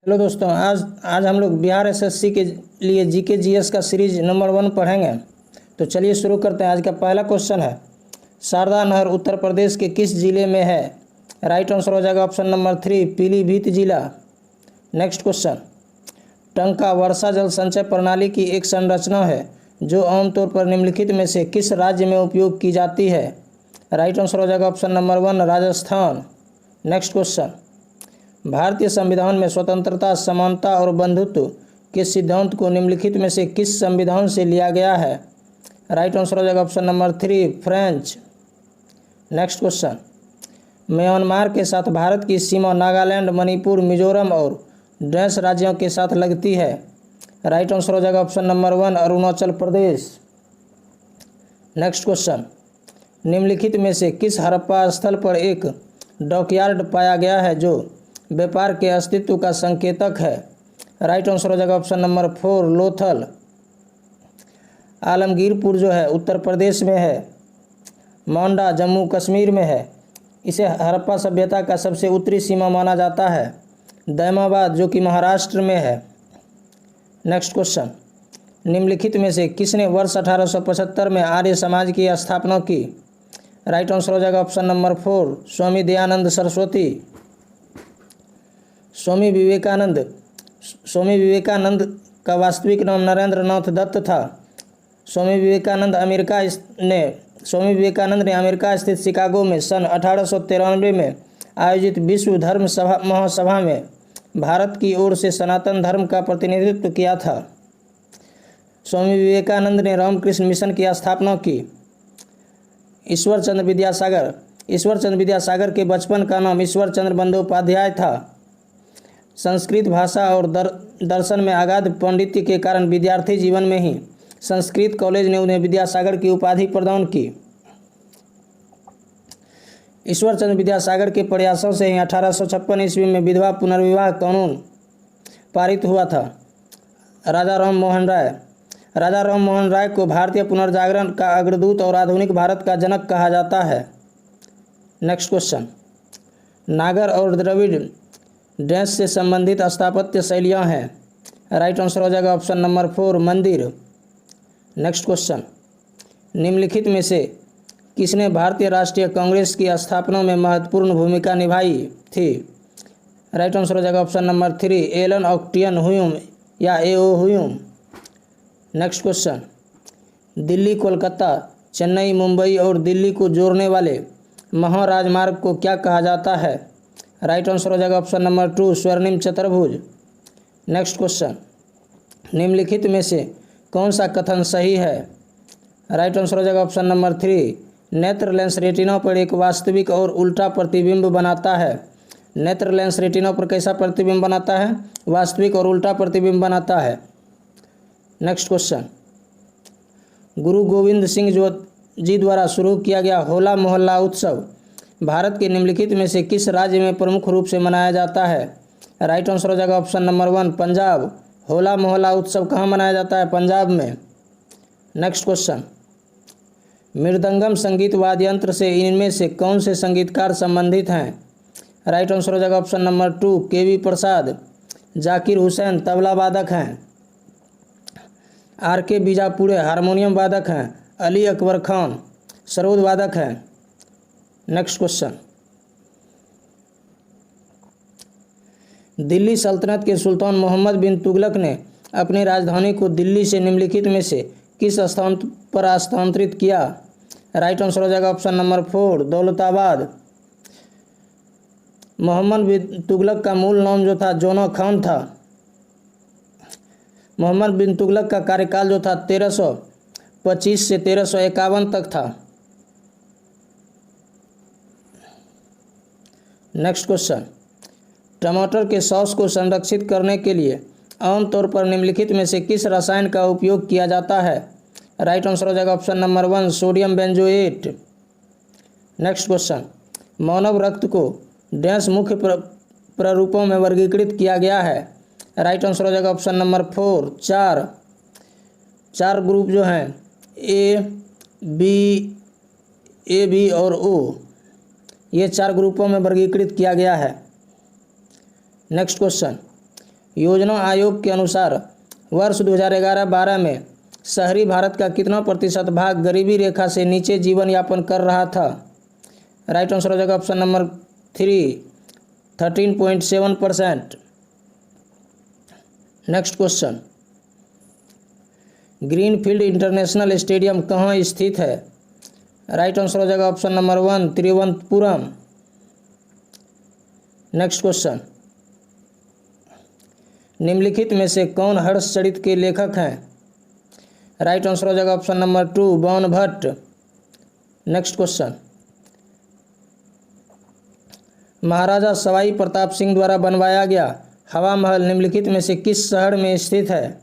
Hello दोस्तों, आज हम लोग बिहार एसएससी के लिए जीके जीएस का सीरीज नंबर 1 पढ़ेंगे। तो चलिए शुरू करते हैं। आज का पहला क्वेश्चन है, शारदा नहर उत्तर प्रदेश के किस जिले में है? राइट आंसर हो जाएगा ऑप्शन नंबर 3, पीलीभीत जिला। नेक्स्ट क्वेश्चन, टंका वर्षा जल संचय प्रणाली की एक संरचना है जो आमतौर पर निम्नलिखित में से किस राज्य में उपयोग की जाती है? राइट आंसर हो जाएगा option number 1, Rajasthan. Next question, भारतीय संविधान में स्वतंत्रता, समानता और बंधुत्व के सिद्धांत को निम्नलिखित में से किस संविधान से लिया गया है? राइट आंसर हो जाएगा option number 3, French. Next question, Myanmar के साथ भारत की सीमा नागालैंड, मणिपुर, मिजोरम और डैश राज्यों के साथ लगती है? राइट आंसर हो जाएगा option number 1, Arunachal Pradesh. Next question, निम्नलिखित में से किस हड़प्पा स्थल पर एक डॉकयार्ड पाया गया है जो व्यापार के अस्तित्व का संकेतक है? राइट आंसर हो जाएगा ऑप्शन नंबर 4, लोथल। आलमगीरपुर जो है उत्तर प्रदेश में है, मोंडा जम्मू कश्मीर में है। इसे हड़प्पा सभ्यता का सबसे उत्तरी सीमा माना जाता है। दैमाबाद जो कि महाराष्ट्र में है। नेक्स्ट क्वेश्चन, निम्नलिखित में से किसने वर्ष 1875 में आर्य समाज की स्थापना की? राइट आंसर हो जाएगा ऑप्शन नंबर 4, स्वामी दयानंद सरस्वती। स्वामी विवेकानंद का वास्तविक नाम नरेंद्र नाथ दत्त था। स्वामी विवेकानंद ने अमेरिका स्थित शिकागो में सन 1893 में आयोजित विश्व धर्म महासभा में भारत की ओर से सनातन धर्म का प्रतिनिधित्व किया था। स्वामी विवेकानंद ने रामकृष्ण मिशन की स्थापना की। ईश्वर चंद्र विद्यासागर के बचपन का नाम ईश्वर चंद्र बंदोपाध्याय था। संस्कृत भाषा और दर्शन में अगाध पांडित्य के कारण विद्यार्थी जीवन में ही संस्कृत कॉलेज ने उन्हें विद्यासागर की उपाधि प्रदान की। ईश्वर चंद्र विद्यासागर के प्रयासों से ही 1856 ईस्वी में विधवा पुनर्विवाह कानून पारित हुआ था। राजा राम मोहन राय को भारतीय पुनर्जागरण का अग्रदूत और आधुनिक भारत का जनक कहा जाता है। नेक्स्ट क्वेश्चन, नागर और द्रविड़ डैश से संबंधित स्थापत्य शैलियाँ हैं? राइट आंसर हो जाएगा ऑप्शन नंबर 4, मंदिर। नेक्स्ट क्वेश्चन, निम्नलिखित में से किसने भारतीय राष्ट्रीय कांग्रेस की स्थापना में महत्वपूर्ण भूमिका निभाई थी? राइट आंसर हो जाएगा ऑप्शन नंबर 3, एलन ऑक्टियन ह्यूम या A.O. Hume. Next question, Delhi, Kolkata, Chennai, Mumbai और दिल्ली को जोड़ने वाले महाराजमार्ग को क्या कहा जाता है? राइट आंसर हो जाएगा ऑप्शन नंबर 2, स्वर्णिम चतुर्भुज। नेक्स्ट क्वेश्चन, निम्नलिखित में से कौन सा कथन सही है? राइट आंसर हो जाएगा ऑप्शन नंबर 3, नेत्र लेंस रेटिना पर एक वास्तविक और उल्टा प्रतिबिंब बनाता है। नेत्र लेंस रेटिना पर कैसा प्रतिबिंब बनाता है? वास्तविक और उल्टा प्रतिबिंब बनाता है। नेक्स्ट क्वेश्चन, गुरु गोविंद सिंह जी द्वारा शुरू किया गया होला मोहल्ला उत्सव भारत के निम्नलिखित में से किस राज्य में प्रमुख रूप से मनाया जाता है? राइट आंसर हो जाएगा ऑप्शन नंबर 1, पंजाब। होला मोहल्ला उत्सव कहाँ मनाया जाता है? पंजाब में। नेक्स्ट क्वेश्चन, मृदंगम संगीत वाद्य यंत्र से इनमें से कौन से संगीतकार संबंधित हैं? राइट आंसर हो जाएगा ऑप्शन नंबर 2, के.वी. प्रसाद। जाकिर हुसैन तबला वादक हैं। R.K. बीजापुरे हारमोनियम वादक हैं। अली अकबर खान सरोद वादक हैं। नेक्स्ट क्वेश्चन, दिल्ली सल्तनत के सुल्तान मोहम्मद बिन तुगलक ने अपनी राजधानी को दिल्ली से निम्नलिखित में से किस स्थान पर स्थानांतरित किया? राइट आंसर हो जाएगा ऑप्शन नंबर 4, दौलताबाद। मोहम्मद बिन तुगलक का मूल नाम जो था जोना खान था। मोहम्मद बिन तुगलक का कार्यकाल जो था 1325 से 1351 तक था। नेक्स्ट क्वेश्चन, टमाटर के सॉस को संरक्षित करने के लिए आमतौर पर निम्नलिखित में से किस रसायन का उपयोग किया जाता है? राइट आंसर हो जाएगा option number 1, sodium benzoate. Next question, मानव रक्त को डैश मुख्य प्ररूपों में वर्गीकृत किया गया है? राइट आंसर हो जाएगा ऑप्शन नंबर 4, 4 ग्रुप जो हैं ए बी और O, ये 4 ग्रुपों में वर्गीकृत किया गया है। नेक्स्ट क्वेश्चन, योजना आयोग के अनुसार वर्ष 2011-12 में शहरी भारत का कितना प्रतिशत भाग गरीबी रेखा से नीचे जीवन यापन कर रहा था? राइट आंसर हो जाएगा option number 3, 13.7%। Next question, greenfield international stadium कहाँ स्थित है? राइट आंसर हो जाएगा option number 1, Thiruvananthapuram. Next question, निम्नलिखित में से कौन हर्षचरित के लेखक हैं? राइट आंसर हो जाएगा ऑप्शन नंबर 2, बाण भट्ट। नेक्स्ट क्वेश्चन, महाराजा सवाई प्रताप सिंह द्वारा बनवाया गया हवा महल निम्नलिखित में से किस शहर में स्थित है?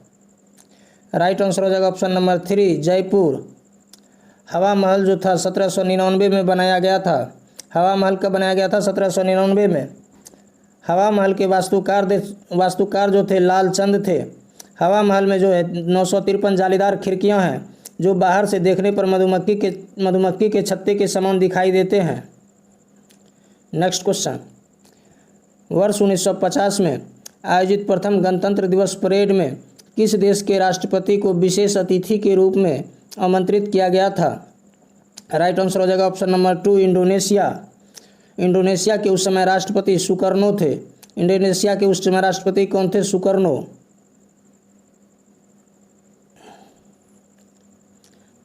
राइट आंसर हो जाएगा ऑप्शन नंबर 3, जयपुर। हवा महल जो था 1799 में बनाया गया था। हवा महल कब बनाया गया था? 1799 में। हवा महल के वास्तुकार जो थे लालचंद थे। हवा महल में जो है 953 जालीदार खिड़कियां हैं जो बाहर से देखने पर मधुमक्खी के छत्ते के समान दिखाई देते हैं। नेक्स्ट क्वेश्चन, वर्ष 1950 में आयोजित प्रथम गणतंत्र दिवस परेड में किस देश के राष्ट्रपति को विशेष अतिथि के रूप में आमंत्रित किया गया था? राइट आंसर हो जाएगा ऑप्शन नंबर 2, इंडोनेशिया। इंडोनेशिया के उस समय राष्ट्रपति सुकर्नो थे। इंडोनेशिया के उस समय राष्ट्रपति कौन थे? Sukarno.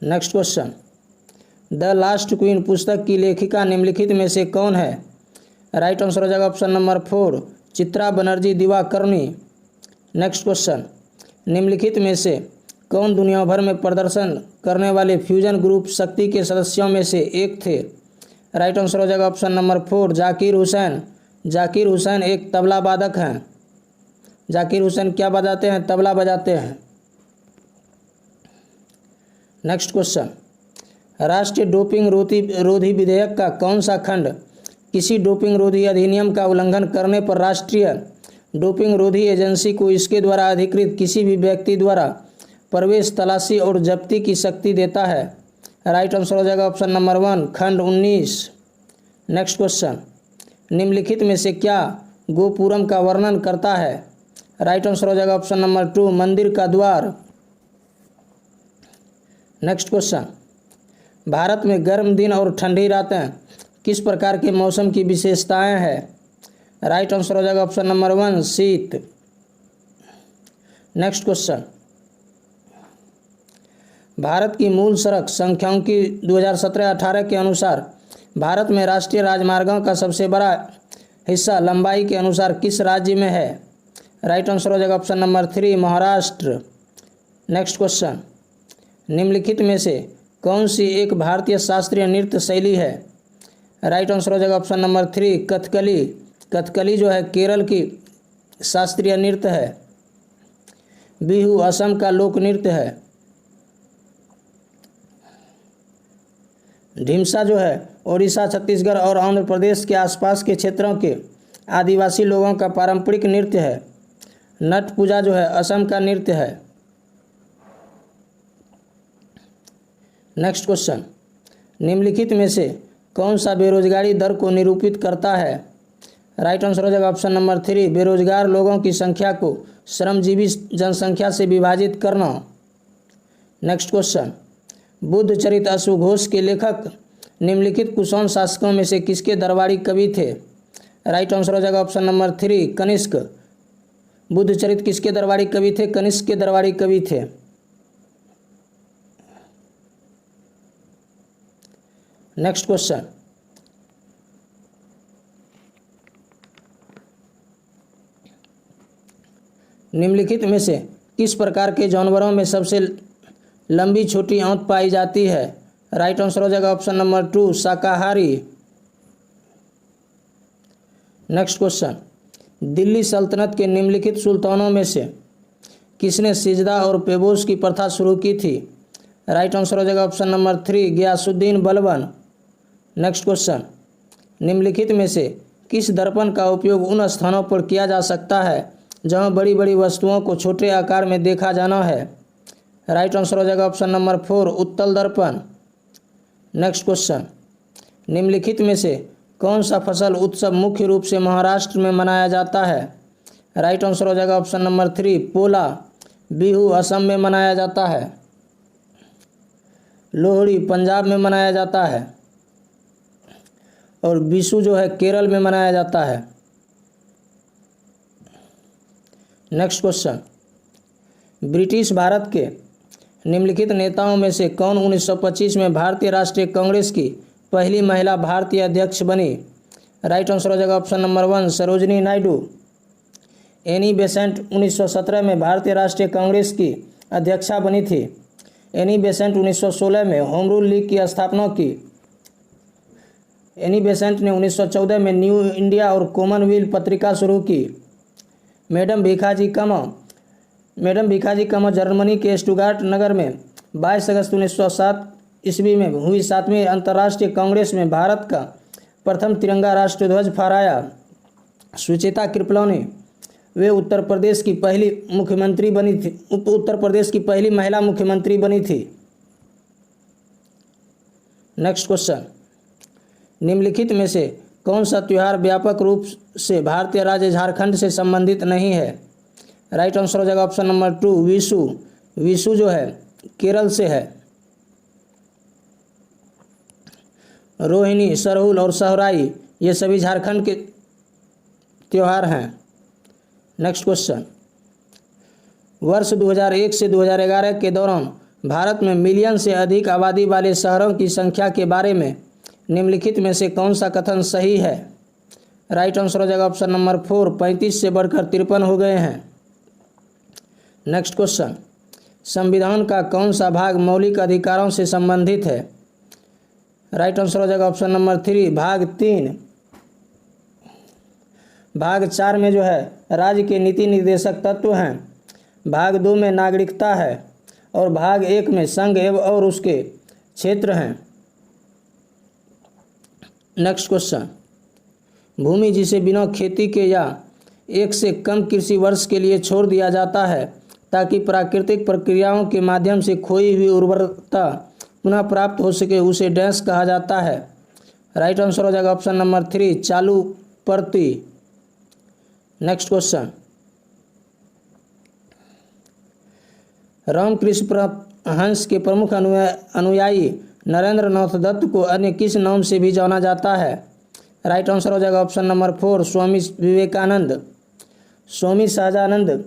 Next question, the last queen पुस्तक की लेखिका निम्नलिखित में से कौन है? राइट आंसर हो जाएगा option number 4, Chitra Banerjee Divakaruni. Next question, निम्नलिखित में से कौन दुनिया भर में प्रदर्शन करने वाले फ्यूजन ग्रुप शक्ति के सदस्यों में से एक थे? राइट आंसर हो जाएगा ऑप्शन नंबर 4, जाकिर हुसैन। जाकिर हुसैन एक तबला वादक हैं। जाकिर हुसैन क्या बजाते हैं? तबला बजाते हैं। नेक्स्ट क्वेश्चन, राष्ट्रीय डोपिंग रोधी विधेयक का कौन सा खंड किसी डोपिंग रोधी अधिनियम का उल्लंघन करने पर राष्ट्रीय डोपिंग रोधी एजेंसी को इसके द्वारा अधिकृत किसी भी व्यक्ति द्वारा प्रवेश, तलाशी और जब्ती की शक्ति देता है? राइट आंसर हो जाएगा ऑप्शन नंबर 1, खंड 19। नेक्स्ट क्वेश्चन, निम्नलिखित में से क्या गोपुरम का वर्णन करता है? राइट आंसर हो जाएगा ऑप्शन नंबर 2, मंदिर का द्वार। नेक्स्ट क्वेश्चन, भारत में गर्म दिन और ठंडी रातें किस प्रकार के मौसम की विशेषताएं हैं? राइट आंसर हो जाएगा ऑप्शन नंबर 1, शीत। नेक्स्ट क्वेश्चन, भारत की मूल सड़क संख्याओं की 2017-18 के अनुसार भारत में राष्ट्रीय राजमार्गों का सबसे बड़ा हिस्सा लंबाई के अनुसार किस राज्य में है? राइट आंसर हो जाएगा option number 3, Maharashtra. Next question, निम्नलिखित में से कौन सी एक भारतीय शास्त्रीय नृत्य शैली है? राइट आंसर हो जाएगा ऑप्शन नंबर 3, कथकली। कथकली जो है केरल की शास्त्रीय नृत्य है। बिहू असम का लोक नृत्य है। ढिमसा जो है ओडिशा, छत्तीसगढ़ और आंध्र प्रदेश के आसपास के क्षेत्रों के आदिवासी लोगों का पारंपरिक नृत्य है। नट पूजा जो है असम का नृत्य है। नेक्स्ट क्वेश्चन, निम्नलिखित में से कौन सा बेरोजगारी दर को निरूपित करता है? राइट आंसर हो जाएगा ऑप्शन नंबर 3, बेरोजगार लोगों की संख्या को श्रमजीवी जनसंख्या से विभाजित करना। नेक्स्ट क्वेश्चन, बुद्ध चरित अश्वघोष के लेखक निम्नलिखित कुषाण शासकों में से किसके दरबारी कवि थे? राइट आंसर हो जाएगा ऑप्शन नंबर 3, कनिष्क। बुद्ध चरित किसके दरबारी कवि थे? कनिष्क के दरबारी कवि थे। नेक्स्ट क्वेश्चन, निम्नलिखित में से किस प्रकार के जानवरों में सबसे लंबी छोटी आंत पाई जाती है? राइट आंसर हो जाएगा ऑप्शन नंबर 2, शाकाहारी। नेक्स्ट क्वेश्चन, दिल्ली सल्तनत के निम्नलिखित सुल्तानों में से किसने सिजदा और पेबोस की प्रथा शुरू की थी? राइट आंसर हो जाएगा option number 3, Ghiyasuddin Balban. Next question, निम्नलिखित में से किस दर्पण का उपयोग उन स्थानों पर किया जा सकता है जहां बड़ी बड़ी वस्तुओं को छोटे आकार में देखा जाना है? राइट आंसर हो जाएगा ऑप्शन नंबर 4, उत्तल दर्पण। नेक्स्ट क्वेश्चन, निम्नलिखित में से कौन सा फसल उत्सव मुख्य रूप से महाराष्ट्र में मनाया जाता है? राइट आंसर हो जाएगा ऑप्शन नंबर 3 पोला। बिहू असम में मनाया जाता है। लोहड़ी पंजाब में मनाया जाता है और विशु जो है केरल में मनाया जाता है। नेक्स्ट क्वेश्चन, ब्रिटिश भारत के निम्नलिखित नेताओं में से कौन 1925 में भारतीय राष्ट्रीय कांग्रेस की पहली महिला भारतीय अध्यक्ष बनी? राइट आंसर हो जाएगा option number 1 Sarojini Naidu. Annie Besant 1917 में भारतीय राष्ट्रीय कांग्रेस की अध्यक्षा बनी थी। एनी बेसेंट 1916 में होम रूल लीग की स्थापना की। एनी बेसेंट ने 1914 में न्यू इंडिया और कॉमनवेल्थ पत्रिका शुरू की। मैडम भिखाजी कमा जर्मनी के स्टुटगार्ट नगर में 22 अगस्त 1907 ईस्वी में हुई 7वीं अंतर्राष्ट्रीय कांग्रेस में भारत का प्रथम तिरंगा राष्ट्रध्वज फहराया। सुचेता कृपलानी वे उत्तर प्रदेश की पहली महिला मुख्यमंत्री बनी थी। नेक्स्ट क्वेश्चन, निम्नलिखित में से कौन सा त्यौहार व्यापक रूप से भारतीय राज्य झारखंड से संबंधित नहीं है? राइट आंसर हो जाएगा ऑप्शन नंबर 2 विशु। विशु जो है केरल से है। रोहिणी, सरहुल और सहराई ये सभी झारखंड के त्यौहार हैं। नेक्स्ट क्वेश्चन, वर्ष 2001 से 2011 के दौरान भारत में मिलियन से अधिक आबादी वाले शहरों की संख्या के बारे में निम्नलिखित में से कौन सा कथन सही है? राइट आंसर हो जाएगा ऑप्शन नंबर 4 35 से बढ़कर 53 हो गए हैं। नेक्स्ट क्वेश्चन, संविधान का कौन सा भाग मौलिक अधिकारों से संबंधित है? राइट आंसर हो जाएगा ऑप्शन नंबर 3 भाग 3। भाग 4 में जो है राज्य के नीति निर्देशक तत्व हैं। भाग 2 में नागरिकता है और भाग 1 में संघ एवं और उसके क्षेत्र हैं। नेक्स्ट क्वेश्चन, भूमि जिसे बिना खेती के या एक से कम कृषि वर्ष के लिए छोड़ दिया जाता है ताकि प्राकृतिक प्रक्रियाओं के माध्यम से खोई हुई उर्वरता पुनः प्राप्त हो सके, उसे डैश कहा जाता है। राइट आंसर हो जाएगा ऑप्शन नंबर 3 चालू प्रति। नेक्स्ट क्वेश्चन, रामकृष्ण परमहंस के प्रमुख अनुयायी नरेंद्र नाथ दत्त को अन्य किस नाम से भी जाना जाता है? राइट आंसर हो जाएगा ऑप्शन नंबर 4 स्वामी विवेकानंद। स्वामी सहजानंद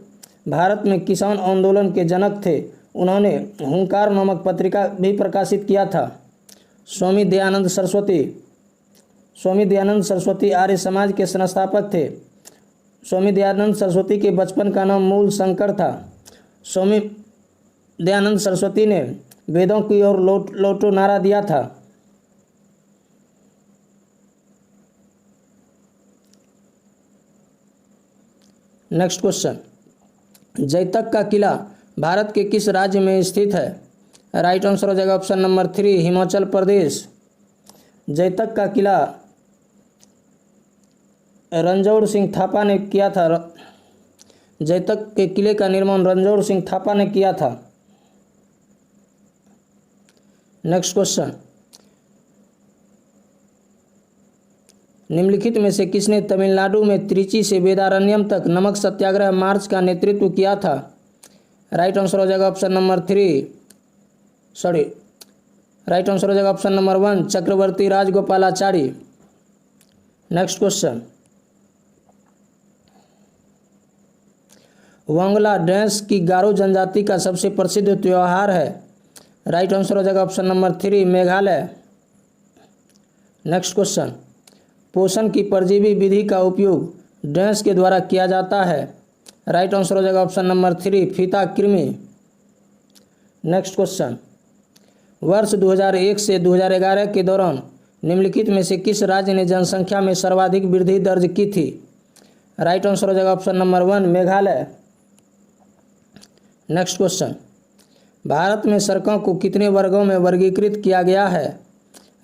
भारत में किसान आंदोलन के जनक थे। उन्होंने हुंकार नामक पत्रिका भी प्रकाशित किया था। स्वामी दयानंद सरस्वती आर्य समाज के संस्थापक थे। स्वामी दयानंद सरस्वती के बचपन का नाम मूल शंकर था। स्वामी दयानंद सरस्वती ने वेदों की ओर लौटो नारा दिया था। नेक्स्ट क्वेश्चन, जैतक का किला भारत के किस राज्य में स्थित है? राइट आंसर हो जाएगा ऑप्शन नंबर 3 हिमाचल प्रदेश। जैतक का किला रणजौड़ सिंह थापा ने किया था। जैतक के किले का निर्माण रणजौड़ सिंह थापा ने किया था। नेक्स्ट क्वेश्चन, निम्नलिखित में से किसने तमिलनाडु में त्रिची से वेदारण्यम तक नमक सत्याग्रह मार्च का नेतृत्व किया था? राइट आंसर हो जाएगा option number 1 Chakravarti Rajagopalachari. Next question, Wangala dash की गारो जनजाति का सबसे प्रसिद्ध त्यौहार है। राइट आंसर हो जाएगा option number 3 Meghalaya. Next question, पोषण की परजीवी विधि का उपयोग डैश के द्वारा किया जाता है। राइट आंसर हो जाएगा ऑप्शन नंबर 3 फीता कृमि। नेक्स्ट क्वेश्चन, वर्ष 2001 से 2011 के दौरान निम्नलिखित में से किस राज्य ने जनसंख्या में सर्वाधिक वृद्धि दर्ज की थी? राइट आंसर हो जाएगा option number 1 Meghalaya. Next question, Bharat में सड़कों को कितने वर्गों में वर्गीकृत किया गया है?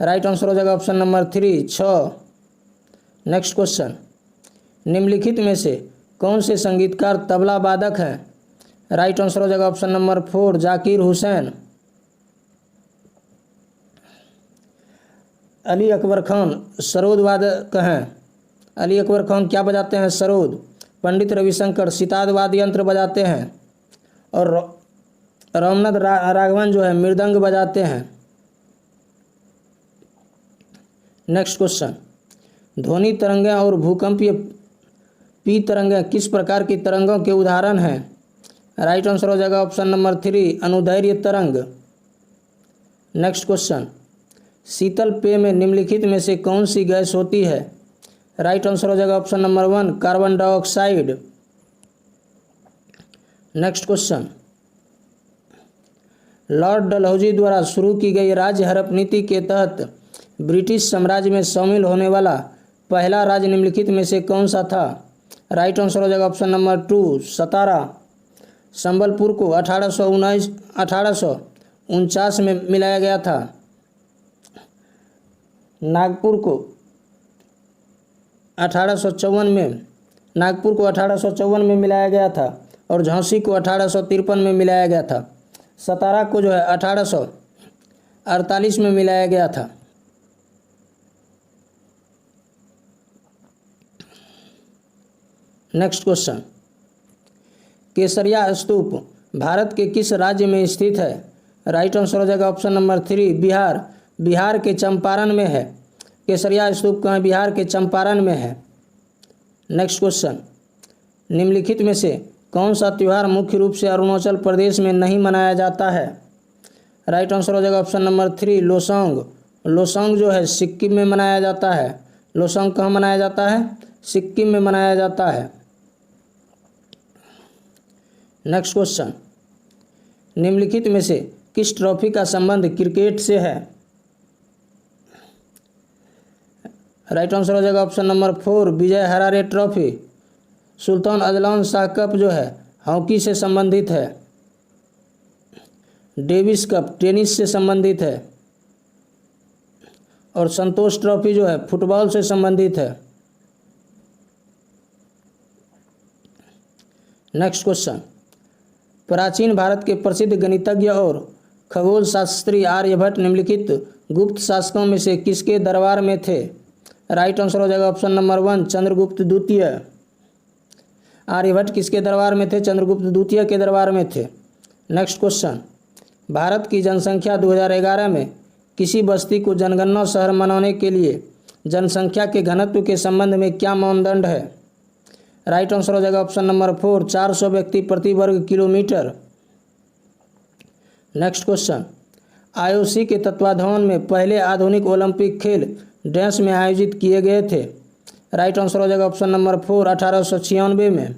राइट आंसर हो जाएगा ऑप्शन नंबर 3 6। नेक्स्ट क्वेश्चन, निम्नलिखित में से कौन से संगीतकार तबला वादक हैं? राइट आंसर हो जाएगा ऑप्शन नंबर 4 जाकिर हुसैन। अली अकबर खान सरोद वादक हैं। अली अकबर खान क्या बजाते हैं? सरोद। पंडित रविशंकर सितार वाद्य यंत्र बजाते हैं और रामनाथ राघवन जो है मृदंग बजाते हैं। नेक्स्ट क्वेश्चन, ध्वनि तरंगें और भूकंपीय पी तरंगें किस प्रकार की तरंगों के उदाहरण हैं? राइट आंसर हो जाएगा ऑप्शन नंबर 3 अनुदैर्घ्य तरंग। नेक्स्ट क्वेश्चन, शीतल पेय में निम्नलिखित में से कौन सी गैस होती है? राइट आंसर हो जाएगा option number 1 carbon dioxide. Next question, Lord Dalhousie द्वारा शुरू की गई राज्य हड़प नीति के तहत ब्रिटिश साम्राज्य में शामिल होने वाला पहला राज्य निम्नलिखित में से कौन सा था? राइट आंसर हो जाएगा ऑप्शन नंबर 2 सतारा। संबलपुर को 1849 में मिलाया गया था। नागपुर को 1854 में मिलाया गया था और झांसी को 1853 में मिलाया गया था। सतारा को जो है 1848 में मिलाया गया था। नेक्स्ट क्वेश्चन, केसरिया स्तूप भारत के किस राज्य में स्थित है? राइट आंसर हो जाएगा ऑप्शन नंबर 3 बिहार। बिहार के चंपारण में है। केसरिया स्तूप कहाँ? बिहार के चंपारण में है। नेक्स्ट क्वेश्चन, निम्नलिखित में से कौन सा त्यौहार मुख्य रूप से अरुणाचल प्रदेश में नहीं मनाया जाता है? राइट आंसर हो जाएगा ऑप्शन नंबर 3 लोसांग। लोसांग जो है सिक्किम में मनाया जाता है। लोसांग कहाँ मनाया जाता है? सिक्किम में मनाया जाता है। नेक्स्ट क्वेश्चन, निम्नलिखित में से किस ट्रॉफी का संबंध क्रिकेट से है? राइट आंसर हो जाएगा option number 4 Vijay Hazare trophy. Sultan Azlan Shah cup जो है हॉकी से संबंधित है। डेविस कप टेनिस से संबंधित है और संतोष ट्रॉफी जो है फुटबॉल से संबंधित है। नेक्स्ट क्वेश्चन, प्राचीन भारत के प्रसिद्ध गणितज्ञ और खगोल शास्त्री आर्यभट्ट निम्नलिखित गुप्त शासकों में से किसके दरबार में थे? राइट आंसर हो जाएगा ऑप्शन नंबर 1 चंद्रगुप्त द्वितीय। आर्यभट्ट किसके दरबार में थे? चंद्रगुप्त द्वितीय के दरबार में थे। नेक्स्ट क्वेश्चन, भारत की जनसंख्या 2011 में किसी बस्ती को जनगणना शहर मनाने के लिए जनसंख्या के घनत्व के संबंध में क्या मानदंड है? राइट आंसर हो जाएगा ऑप्शन नंबर 4 400 व्यक्ति प्रति वर्ग किलोमीटर। नेक्स्ट क्वेश्चन, आईओसी के तत्वाधान में पहले आधुनिक ओलंपिक खेल डैश में आयोजित किए गए थे? राइट आंसर हो जाएगा ऑप्शन नंबर 4 1896 में।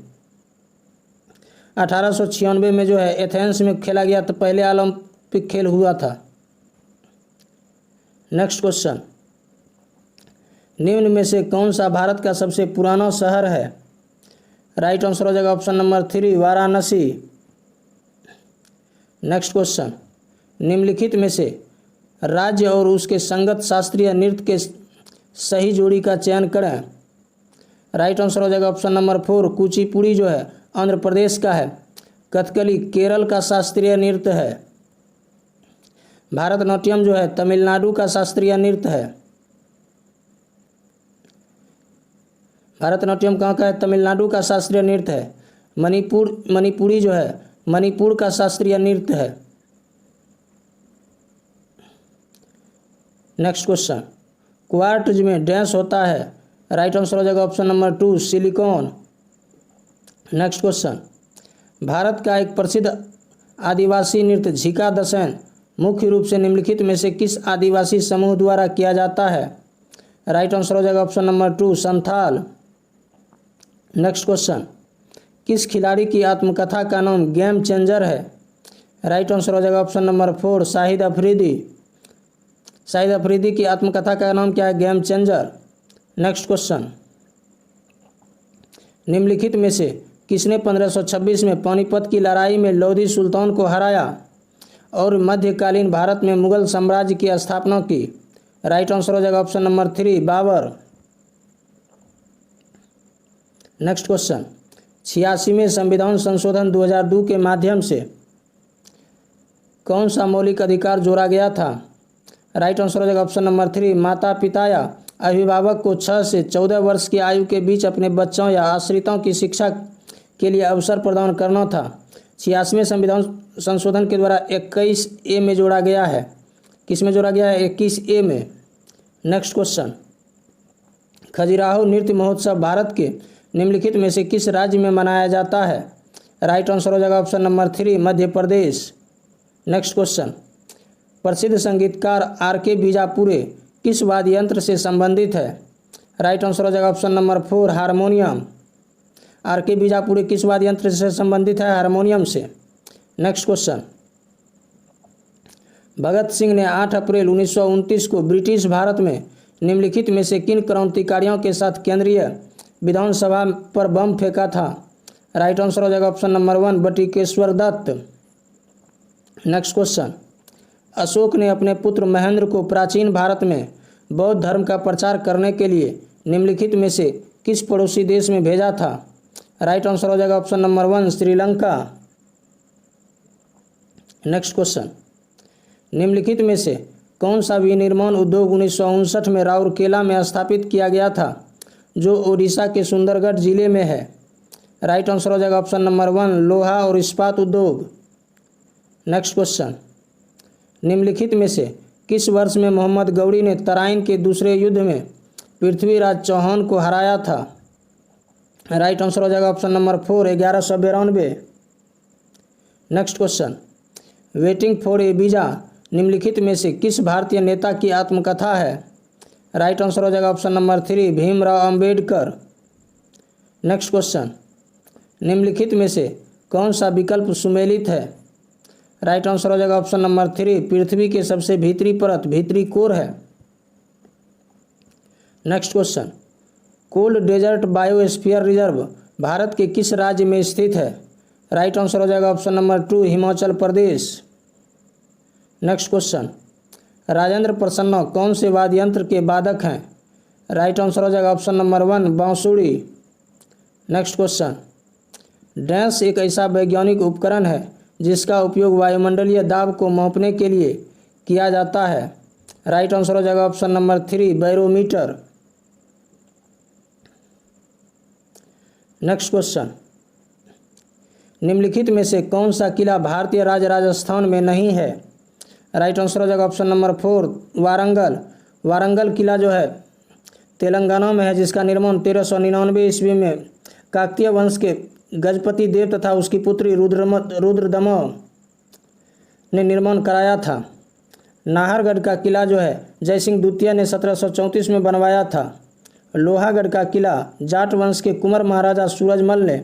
1896 में जो है एथेंस में खेला गया तो पहले ओलंपिक खेल हुआ था। नेक्स्ट क्वेश्चन, निम्न में से कौन सा भारत का सबसे पुराना शहर है? राइट आंसर हो जाएगा option number 3 Varanasi. Next question, निम्नलिखित में से राज्य और उसके संगत शास्त्रीय नृत्य के सही जोड़ी का चयन करें। राइट आंसर हो जाएगा ऑप्शन नंबर 4 कुचिपुड़ी जो है आंध्र प्रदेश का है। कथकली केरल का शास्त्रीय नृत्य है। भारतनाट्यम जो है तमिलनाडु का शास्त्रीय नृत्य है। भारतनाट्यम कहाँ का है? तमिलनाडु का शास्त्रीय नृत्य है। मणिपुरी जो है मणिपुर का शास्त्रीय नृत्य है। नेक्स्ट क्वेश्चन, क्वार्ट्ज में डैश होता है? राइट आंसर हो जाएगा option number 2 silicon. Next question, Bharat का एक प्रसिद्ध आदिवासी नृत्य झिका दसैन मुख्य रूप से निम्नलिखित में से किस आदिवासी समूह द्वारा किया जाता है? राइट आंसर हो जाएगा option number 2 Santhal. Next question, किस खिलाड़ी की आत्मकथा का नाम गेम चेंजर है? राइट आंसर हो जाएगा ऑप्शन नंबर 4 शाहिद अफरीदी। शाहिद अफरीदी की आत्मकथा का नाम क्या है? Game changer. नेक्स्ट क्वेश्चन, निम्नलिखित में से किसने 1526 में पानीपत की लड़ाई में लोधी सुल्तान को हराया और मध्यकालीन भारत में मुगल साम्राज्य की स्थापना की? राइट आंसर हो जाएगा option number 3 Babar. Next question, 86वें संविधान संशोधन 2002 के माध्यम से कौन सा मौलिक अधिकार जोड़ा गया था? राइट आंसर हो जाएगा ऑप्शन नंबर 3 माता पिता या अभिभावक को 6 से 14 वर्ष की आयु के बीच अपने बच्चों या आश्रितों की शिक्षा के लिए अवसर प्रदान करना था। 86वें संविधान संशोधन के द्वारा 21A में जोड़ा गया है। किस में जोड़ा गया है? 21A में। नेक्स्ट क्वेश्चन, खजुराहो नृत्य महोत्सव भारत के निम्नलिखित में से किस राज्य में मनाया जाता है? राइट आंसर हो जाएगा option number 3, Madhya Pradesh. Next question, प्रसिद्ध संगीतकार R.K. बीजापुरे किस वाद्य यंत्र से संबंधित है? राइट आंसर हो जाएगा ऑप्शन नंबर 4, हारमोनियम। R.K. बीजापुरे किस वाद्य यंत्र से संबंधित है? हारमोनियम से। नेक्स्ट क्वेश्चन, भगत सिंह ने 8 अप्रैल 1929 को ब्रिटिश भारत में निम्नलिखित में से किन क्रांतिकारियों के साथ केंद्रीय विधानसभा पर बम फेंका था? राइट आंसर हो जाएगा option number 1, Batukeshwar Dutt. Next question, Ashok ने अपने पुत्र महेंद्र को प्राचीन भारत में बौद्ध धर्म का प्रचार करने के लिए निम्नलिखित में से किस पड़ोसी देश में भेजा था? राइट आंसर हो जाएगा option number 1, Sri Lanka. Next question, निम्नलिखित में से कौन सा विनिर्माण उद्योग 1959 में राउरकेला में स्थापित किया गया था जो ओडिशा के सुंदरगढ़ जिले में है? राइट आंसर हो जाएगा ऑप्शन नंबर 1, लोहा और इस्पात उद्योग। नेक्स्ट क्वेश्चन, निम्नलिखित में से किस वर्ष में मोहम्मद गौरी ने तराइन के दूसरे युद्ध में पृथ्वीराज चौहान को हराया था? राइट आंसर हो जाएगा option number 4, 1192। Next question, waiting for a visa निम्नलिखित में से किस भारतीय नेता की आत्मकथा है? राइट आंसर हो जाएगा option number 3, Bhimrao Ambedkar. Next question, निम्नलिखित में से कौन सा विकल्प सुमेलित है? राइट आंसर हो जाएगा ऑप्शन नंबर 3, पृथ्वी के सबसे भीतरी परत भीतरी कोर है। Next question, cold desert biosphere reserve Bharat के किस राज्य में स्थित है? राइट आंसर हो जाएगा option number 2, Himachal Pradesh. Next question, Rajendra प्रसन्न कौन से वाद्य यंत्र के वादक हैं? राइट आंसर हो जाएगा ऑप्शन नंबर 1, बांसुरी। नेक्स्ट क्वेश्चन, डैश एक ऐसा वैज्ञानिक उपकरण है जिसका उपयोग वायुमंडलीय दाब को मापने के लिए किया जाता है? राइट आंसर हो जाएगा option number 3, barometer. Next question, निम्नलिखित में से कौन सा किला भारतीय राज्य राजस्थान में नहीं है? राइट आंसर हो जाएगा ऑप्शन नंबर 4, वारंगल। वारंगल किला जो है तेलंगाना में है, जिसका निर्माण 1399 ईस्वी में काकतीय वंश के गजपति देव तथा उसकी पुत्री रुद्रदमन ने निर्माण कराया था। नाहरगढ़ का किला जो है जयसिंह द्वितीय ने 1734 में बनवाया था। लोहागढ़ का किला जाट वंश के कुंवर महाराजा सूरजमल ने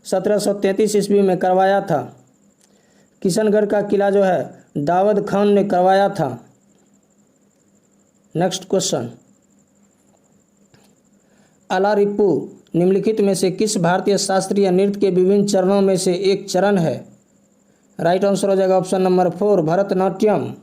1733 ईस्वी में करवाया था। किशनगढ़ का किला जो है दाऊद खान ने करवाया था। नेक्स्ट क्वेश्चन, अलारिप्पू निम्नलिखित में से किस भारतीय शास्त्रीय नृत्य के विभिन्न चरणों में से एक चरण है? राइट आंसर हो जाएगा ऑप्शन नंबर 4, भरतनाट्यम।